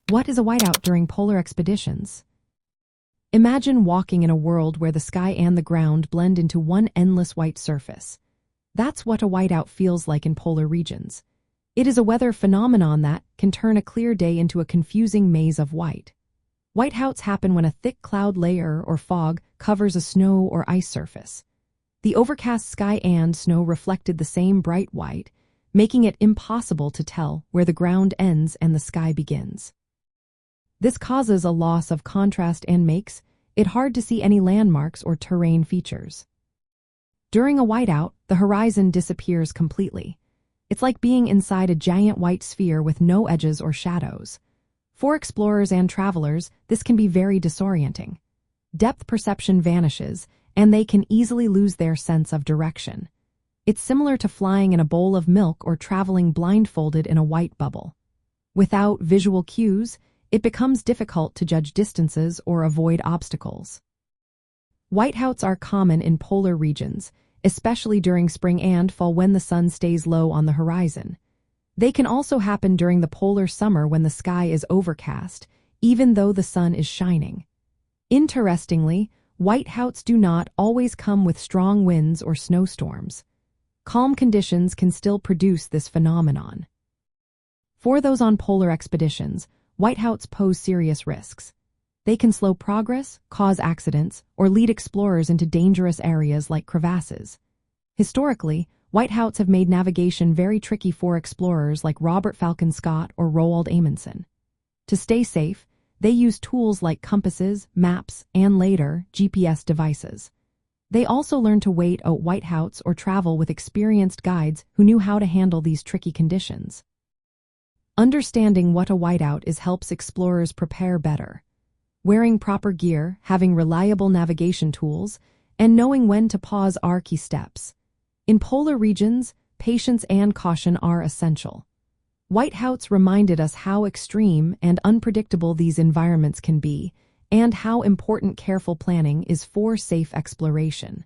What is a whiteout during polar expeditions? Imagine walking in a world where the sky and the ground blend into one endless white surface. That's what a whiteout feels like in polar regions. It is a weather phenomenon that can turn a clear day into a confusing maze of white. Whiteouts happen when a thick cloud layer or fog covers a snow or ice surface. The overcast sky and snow reflected the same bright white, making it impossible to tell where the ground ends and the sky begins. This causes a loss of contrast and makes it hard to see any landmarks or terrain features. During a whiteout, the horizon disappears completely. It's like being inside a giant white sphere with no edges or shadows. For explorers and travelers, this can be very disorienting. Depth perception vanishes, and they can easily lose their sense of direction. It's similar to flying in a bowl of milk or traveling blindfolded in a white bubble. Without visual cues, it becomes difficult to judge distances or avoid obstacles. Whiteouts are common in polar regions, especially during spring and fall when the sun stays low on the horizon. They can also happen during the polar summer when the sky is overcast, even though the sun is shining. Interestingly, whiteouts do not always come with strong winds or snowstorms. Calm conditions can still produce this phenomenon. For those on polar expeditions, whiteouts pose serious risks. They can slow progress, cause accidents, or lead explorers into dangerous areas like crevasses. Historically, whiteouts have made navigation very tricky for explorers like Robert Falcon Scott or Roald Amundsen. To stay safe, they use tools like compasses, maps, and later, GPS devices. They also learned to wait out whiteouts or travel with experienced guides who knew how to handle these tricky conditions. Understanding what a whiteout is helps explorers prepare better. Wearing proper gear, having reliable navigation tools, and knowing when to pause are key steps. In polar regions, patience and caution are essential. Whiteouts reminded us how extreme and unpredictable these environments can be, and how important careful planning is for safe exploration.